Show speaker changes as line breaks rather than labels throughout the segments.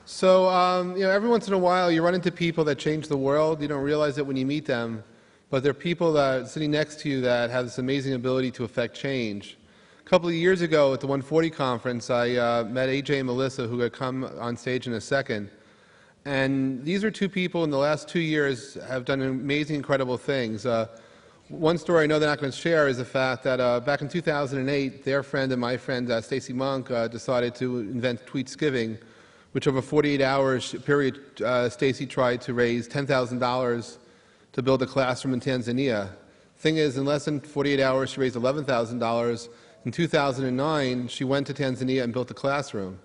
So, every once in a while you run into people that change the world. You don't realize it when you meet them, but they're people that are sitting next to you that have this amazing ability to affect change. A couple of years ago at the 140 conference, I met AJ and Melissa, who had come on stage in a second. And these are two people in the last 2 years have done amazing, incredible things. One story I know they're not going to share is the fact that back in 2008, their friend and my friend, Stacy Monk, decided to invent Tweetsgiving, which over a 48-hour period, Stacy tried to raise $10,000 to build a classroom in Tanzania. Thing is, in less than 48 hours, she raised $11,000. In 2009, she went to Tanzania and built a classroom.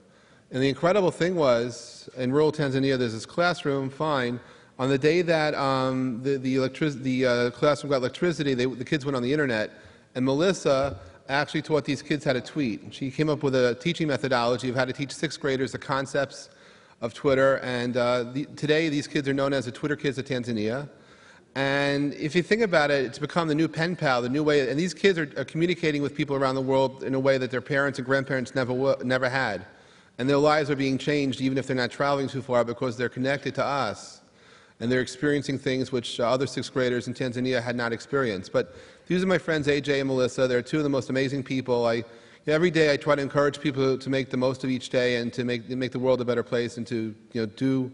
And the incredible thing was, in rural Tanzania, there's this classroom, fine. On the day that the classroom got electricity, the kids went on the internet, and Melissa actually taught these kids how to tweet. She came up with a teaching methodology of how to teach sixth graders the concepts of Twitter, and today these kids are known as the Twitter Kids of Tanzania. And if you think about it, it's become the new pen pal, the new way, and these kids are communicating with people around the world in a way that their parents and grandparents never had. And their lives are being changed even if they're not traveling too far because they're connected to us. And they're experiencing things which other sixth graders in Tanzania had not experienced. But these are my friends AJ and Melissa. They're two of the most amazing people. Every day I try to encourage people to make the most of each day and to make the world a better place and to do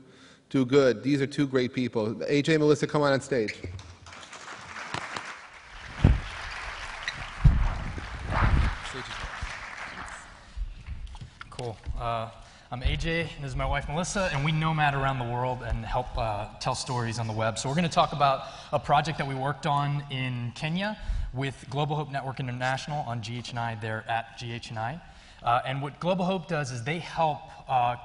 good. These are two great people. AJ and Melissa, come on stage.
Cool. I'm AJ, and this is my wife Melissa, and we nomad around the world and help tell stories on the web. So we're going to talk about a project that we worked on in Kenya with Global Hope Network International on GHNI. They're at GHNI. And what Global Hope does is they help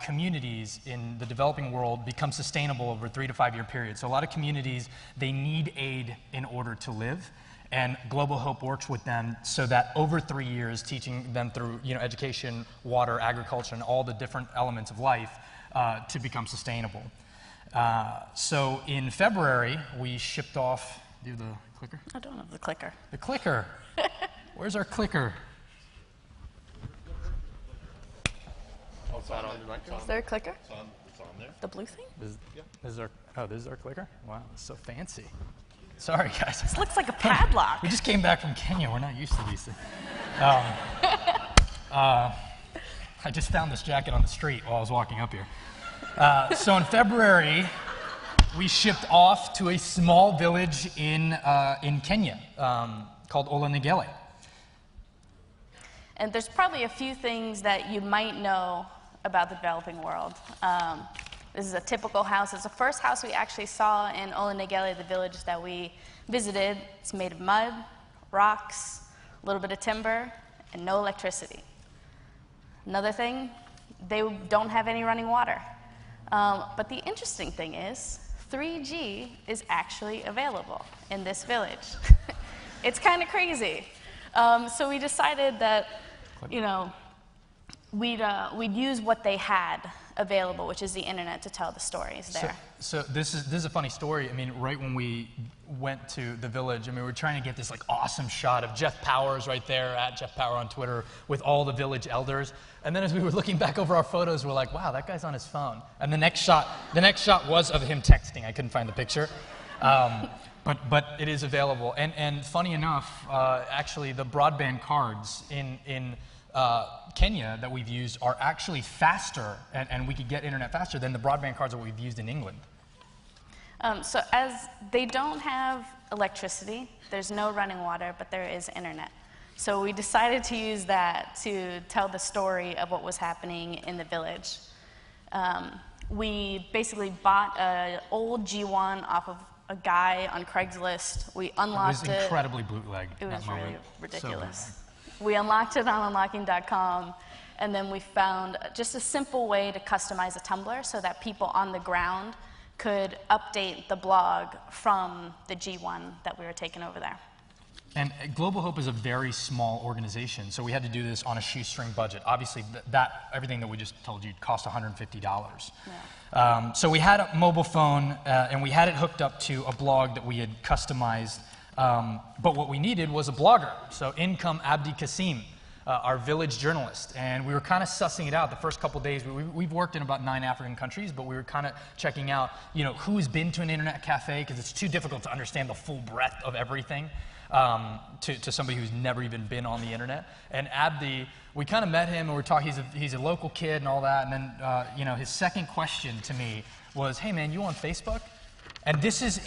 communities in the developing world become sustainable over a 3 to 5 year period. So a lot of communities, they need aid in order to live. And Global Hope works with them so that over 3 years, teaching them through education, water, agriculture, and all the different elements of life to become sustainable. So in February, we shipped off, do the clicker?
I don't have the clicker.
The clicker. Where's our clicker?
Is there a clicker?
It's on there.
The blue thing?
This is our clicker? Wow, it's so fancy. Sorry, guys.
This looks like a padlock.
We just came back from Kenya. We're not used to these things. I just found this jacket on the street while I was walking up here. So in February, we shipped off to a small village in Kenya called Olanigele.
And there's probably a few things that you might know about the developing world. This is a typical house. It's the first house we actually saw in Olanigele, the village that we visited. It's made of mud, rocks, a little bit of timber, and no electricity. Another thing, they don't have any running water. But the interesting thing is, 3G is actually available in this village. It's kind of crazy. So we decided that, we'd use what they had available, which is the internet, to tell the stories there.
So this is a funny story. I mean, right when we went to the village, we were trying to get this awesome shot of Jeff Powers right there, at Jeff Power on Twitter, with all the village elders. And then as we were looking back over our photos, we're like, wow, that guy's on his phone. And the next shot was of him texting. I couldn't find the picture. But it is available. And funny enough, actually the broadband cards in Kenya that we've used are actually faster, and we could get internet faster than the broadband cards that we've used in England.
So as they don't have electricity, there's no running water, but there is internet. So we decided to use that to tell the story of what was happening in the village. We basically bought an old G1 off of a guy on Craigslist. We unlocked it.
It was incredibly bootleg.
It was really ridiculous.
So
we unlocked it on unlocking.com, and then we found just a simple way to customize a Tumblr so that people on the ground could update the blog from the G1 that we were taking over there.
And Global Hope is a very small organization, so we had to do this on a shoestring budget. Obviously, everything that we just told you cost $150. Yeah. So we had a mobile phone, and we had it hooked up to a blog that we had customized But what we needed was a blogger. So in come Abdi Kasim, our village journalist. And we were kind of sussing it out the first couple days. We've worked in about 9 African countries, but we were kind of checking out, who's been to an internet cafe, because it's too difficult to understand the full breadth of everything to somebody who's never even been on the internet. And Abdi, we kind of met him and we're talking, he's a local kid and all that. And then, his second question to me was, hey man, you on Facebook? And this is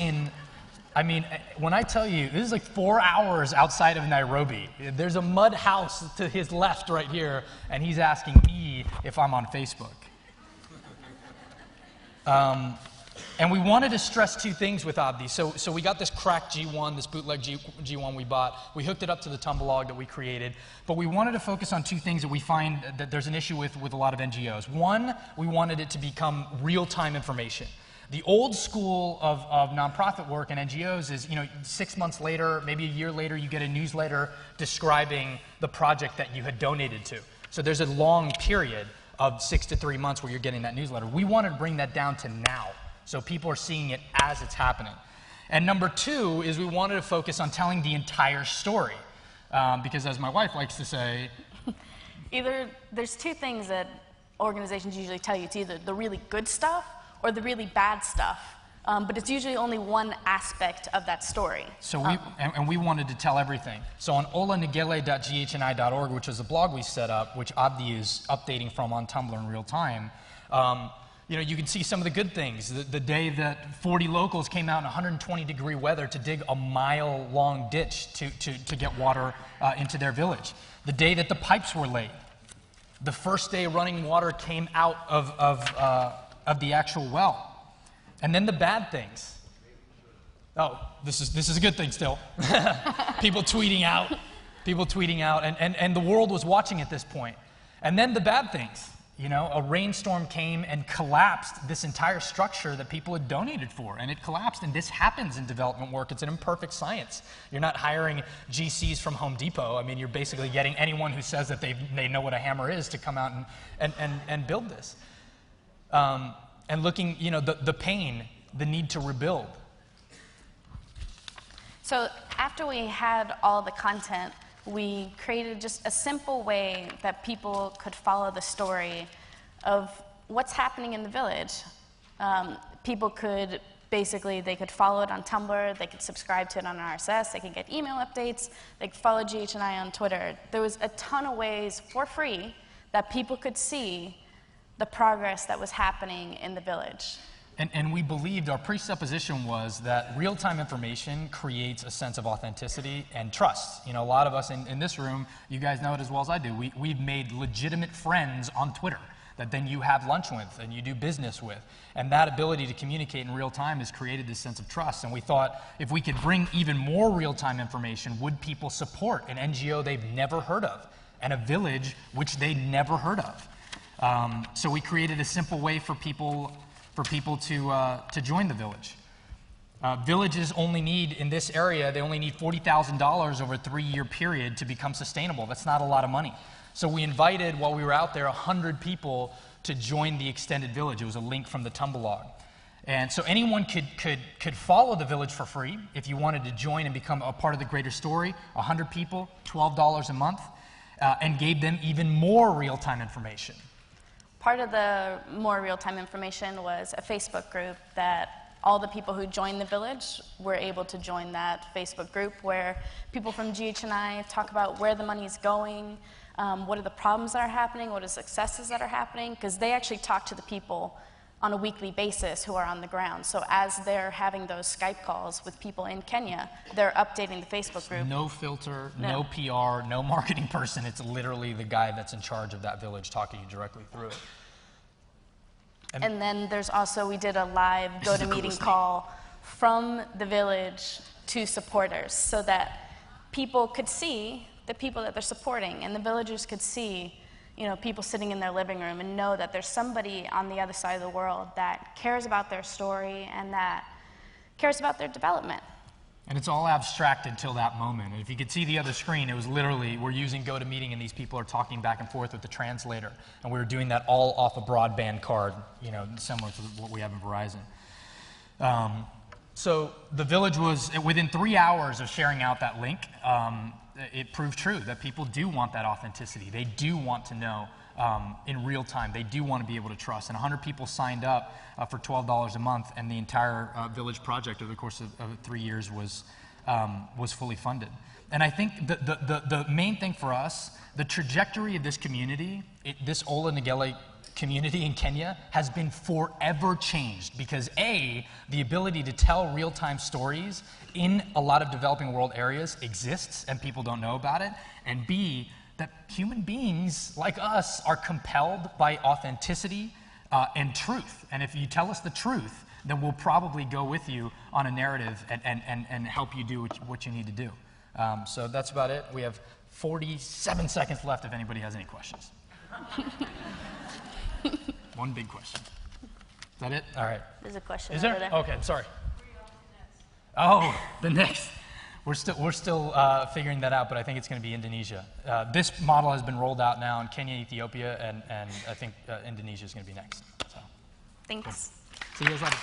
when I tell you, this is like 4 hours outside of Nairobi. There's a mud house to his left right here, and he's asking me if I'm on Facebook. And we wanted to stress 2 things with Abdi. So we got this cracked G1, this bootleg G1 we bought. We hooked it up to the Tumblr that we created. But we wanted to focus on 2 things that we find that there's an issue with a lot of NGOs. One, we wanted it to become real-time information. The old school of nonprofit work and NGOs is, 6 months later, maybe a year later, you get a newsletter describing the project that you had donated to. So there's a long period of 6 to 3 months where you're getting that newsletter. We wanted to bring that down to now, so people are seeing it as it's happening. And number 2 is we wanted to focus on telling the entire story, because as my wife likes to say,
there's 2 things that organizations usually tell you. It's either the really good stuff or the really bad stuff, but it's usually only one aspect of that story.
So we wanted to tell everything. So on olanigele.ghni.org, which is a blog we set up, which Abdi is updating from on Tumblr in real time, you can see some of the good things. The day that 40 locals came out in 120-degree weather to dig a mile-long ditch to get water into their village. The day that the pipes were laid. The first day running water came out of the actual well. And then the bad things. Oh, this is a good thing still. People tweeting out, and the world was watching at this point. And then the bad things. A rainstorm came and collapsed this entire structure that people had donated for, and it collapsed, and this happens in development work. It's an imperfect science. You're not hiring GCs from Home Depot. You're basically getting anyone who says that they know what a hammer is to come out and build this. And looking, the pain, the need to rebuild.
So after we had all the content, we created just a simple way that people could follow the story of what's happening in the village. People could they could follow it on Tumblr, they could subscribe to it on RSS, they could get email updates, they could follow GHNI on Twitter. There was a ton of ways for free that people could see the progress that was happening in the village.
And we believed, our presupposition was that real-time information creates a sense of authenticity and trust. A lot of us in this room, you guys know it as well as I do, we've made legitimate friends on Twitter that then you have lunch with and you do business with. And that ability to communicate in real time has created this sense of trust. And we thought if we could bring even more real-time information, would people support an NGO they've never heard of and a village which they'd never heard of? So we created a simple way for people to join the village. Villages only need, in this area, they only need $40,000 over a 3-year period to become sustainable. That's not a lot of money. So we invited, while we were out there, 100 people to join the extended village. It was a link from the Tumblr. And so anyone could follow the village for free if you wanted to join and become a part of the greater story. 100 people, $12 a month, and gave them even more real-time information.
Part of the more real-time information was a Facebook group that all the people who joined the village were able to join that Facebook group where people from GHNI talk about where the money is going, what are the problems that are happening, what are the successes that are happening, because they actually talk to the people on a weekly basis who are on the ground. So as they're having those Skype calls with people in Kenya, they're updating the Facebook group.
No filter, no PR, no marketing person. It's literally the guy that's in charge of that village talking you directly through it.
And then there's also, we did a live GoToMeeting call from the village to supporters so that people could see the people that they're supporting, and the villagers could see people sitting in their living room and know that there's somebody on the other side of the world that cares about their story and that cares about their development.
And it's all abstract until that moment. And if you could see the other screen, it was literally, we're using GoToMeeting and these people are talking back and forth with the translator. And we were doing that all off a broadband card, similar to what we have in Verizon. So the village was, within 3 hours of sharing out that link, it proved true that people do want that authenticity. They do want to know in real time. They do want to be able to trust. And 100 people signed up for $12 a month, and the entire village project over the course of 3 years was fully funded. And I think the main thing for us, the trajectory of this community, this Ola Negele community in Kenya has been forever changed because A, the ability to tell real-time stories in a lot of developing world areas exists and people don't know about it, and B, that human beings like us are compelled by authenticity and truth. And if you tell us the truth, then we'll probably go with you on a narrative and help you do what you need to do. So that's about it. We have 47 seconds left if anybody has any questions. One big question. Is that it? All right.
There's a question.
Is there?
Over there.
Okay, sorry. Oh, the next. We're still figuring that out, but I think it's going to be Indonesia. This model has been rolled out now in Kenya, Ethiopia, and I think Indonesia is going to be next. So.
Thanks.
Cool. See you guys later.